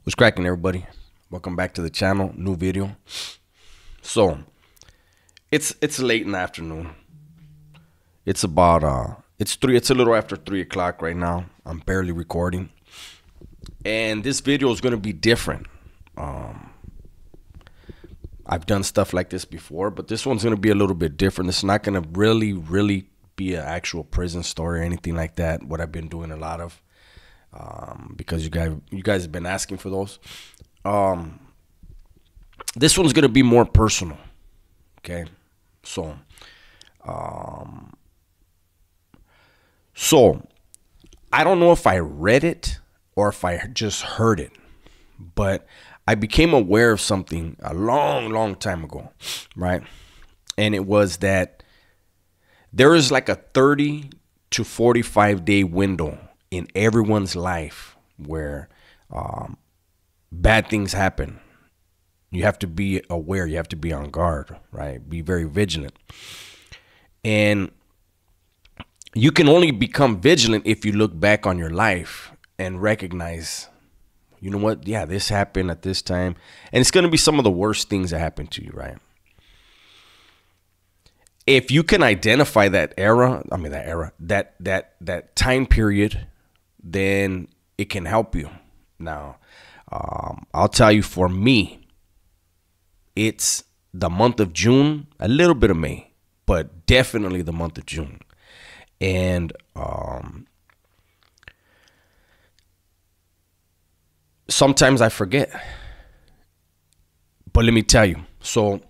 What's cracking, everybody? Welcome back to the channel. New video. So it's late in the afternoon. It's about it's a little after 3 o'clock right now. I'm barely recording, and this video is gonna be different. I've done stuff like this before, but this one's gonna be a little bit different. It's not gonna really be an actual prison story or anything like that. What I've been doing a lot of, because you guys have been asking for those. This one's gonna be more personal. Okay, so I don't know if I read it or if I just heard it, but I became aware of something a long time ago, right? And it was that there is like a 30 to 45 day window in everyone's life where bad things happen. You have to be aware. You have to be on guard, right? Be very vigilant. And you can only become vigilant if you look back on your life and recognize, you know what? Yeah, this happened at this time. And it's going to be some of the worst things that happen to you, right? If you can identify that time period, then it can help you. Now, I'll tell you, for me, it's the month of June, a little bit of May, but definitely the month of June. And sometimes I forget. But let me tell you. So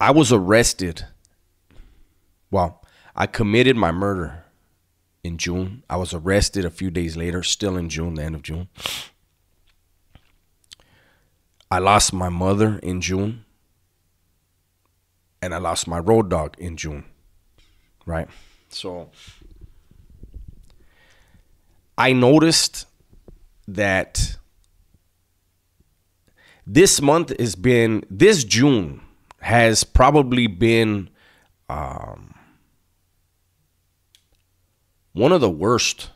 I was arrested. Well, I committed my murder in June. I was arrested a few days later, still in June, the end of June. I lost my mother in June. And I lost my road dog in June. Right? So I noticed that this June has probably been one of the worst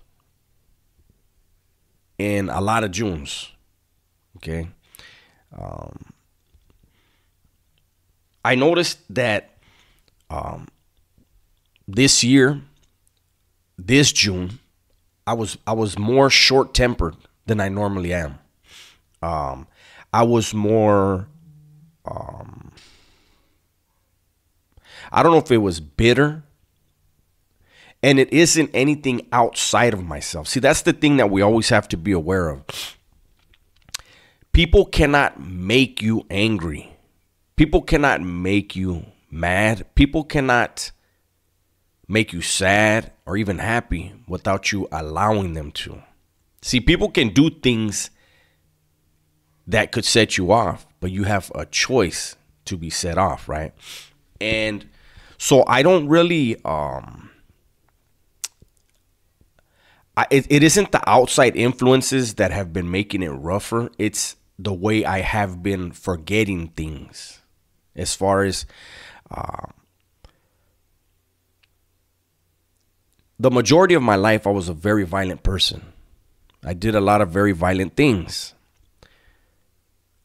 in a lot of Junes. Okay. I noticed that this year, this June, I was more short-tempered than I normally am. I was more, I don't know if it was bitter, and it isn't anything outside of myself. See, that's the thing that we always have to be aware of. People cannot make you angry. People cannot make you mad. People cannot make you sad or even happy without you allowing them to. See, people can do things that could set you off, but you have a choice to be set off, right? And so I don't really, it isn't the outside influences that have been making it rougher. It's the way I have been forgetting things. As far as the majority of my life, I was a very violent person. I did a lot of very violent things.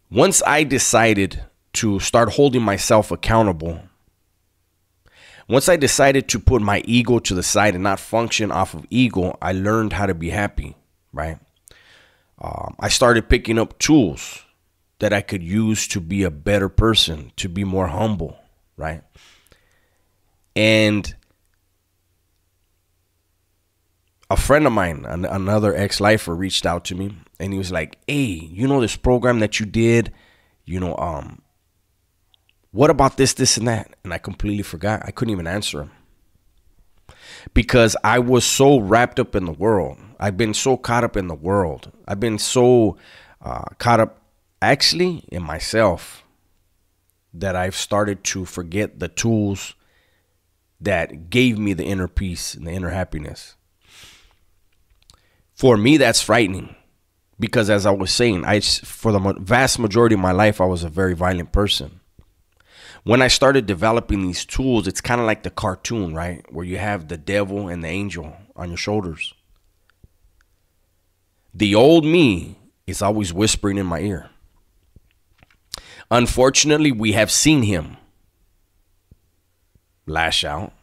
Once I decided to start holding myself accountable, once I decided to put my ego to the side and not function off of ego, I learned how to be happy, right? I started picking up tools that I could use to be a better person, to be more humble, right? And a friend of mine, another ex-lifer, reached out to me, and he was like, "Hey, you know this program that you did, what about this, and that?" And I completely forgot. I couldn't even answer him because I was so wrapped up in the world. I've been so caught up in the world. I've been so caught up actually in myself that I've started to forget the tools that gave me the inner peace and the inner happiness. For me, that's frightening because, as I was saying, for the vast majority of my life, I was a very violent person. When I started developing these tools, it's kind of like the cartoon, right? Where you have the devil and the angel on your shoulders. The old me is always whispering in my ear. Unfortunately, we have seen him lash out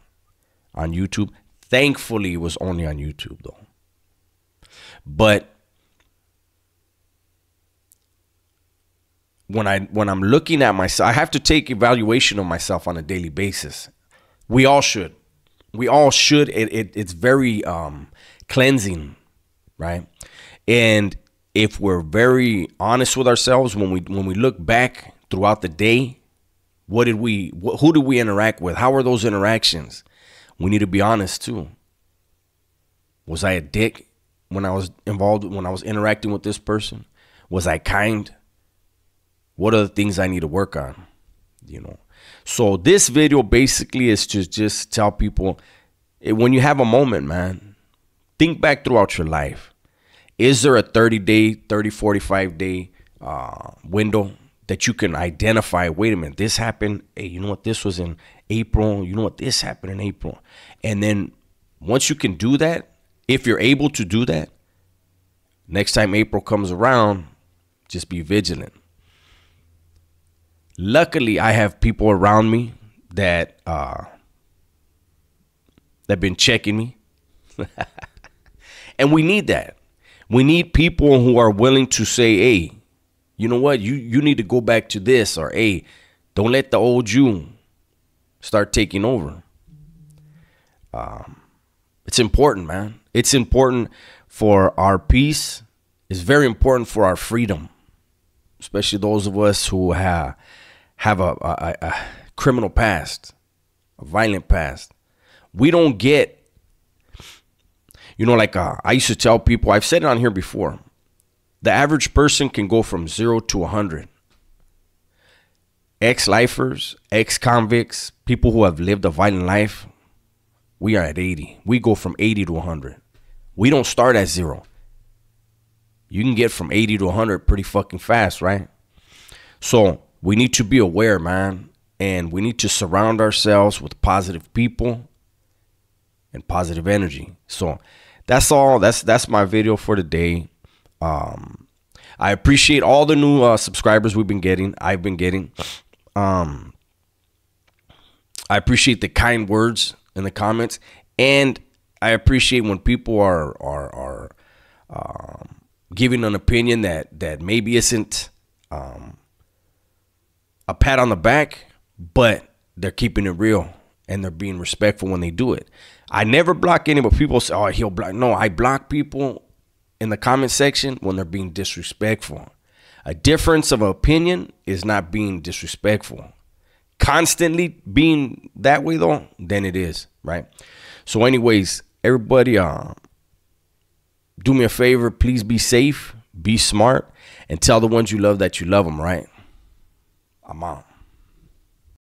on YouTube. Thankfully, it was only on YouTube though. But when I'm looking at myself, I have to take evaluation of myself on a daily basis. We all should. We all should. It's very cleansing, right? And if we're very honest with ourselves, when we look back throughout the day, who did we interact with? How were those interactions? We need to be honest too. Was I a dick when I was involved, when I was interacting with this person? Was I kind? What are the things I need to work on? So this video basically is to just tell people, when you have a moment, man, think back throughout your life. Is there a 30-day, 45-day window that you can identify? Wait a minute, this happened. Hey, you know what? This was in April. You know what? This happened in April. And then once you can do that, if you're able to do that, next time April comes around, just be vigilant. Luckily, I have people around me that been checking me. And we need that. We need people who are willing to say, hey, you know what? You need to go back to this, or hey, don't let the old you start taking over. It's important, man. It's important for our peace. It's very important for our freedom, especially those of us who have a criminal past, a violent past. We don't get, I used to tell people, I've said it on here before, the average person can go from 0 to 100. Ex-lifers, ex-convicts, people who have lived a violent life, we are at 80. We go from 80 to 100. We don't start at 0. You can get from 80 to 100 pretty fucking fast, right? So we need to be aware, man. And we need to surround ourselves with positive people and positive energy. So that's all. That's my video for today. I appreciate all the new subscribers I've been getting. I appreciate the kind words in the comments, and I appreciate when people are giving an opinion that maybe isn't a pat on the back, but they're keeping it real and they're being respectful when they do it. I never block anybody. People say, oh, he'll block. No, I block people in the comment section when they're being disrespectful. A difference of opinion is not being disrespectful. Constantly being that way, though, then it is, right? So anyways, everybody, do me a favor. Please be safe, be smart, and tell the ones you love that you love them, right? I'm out.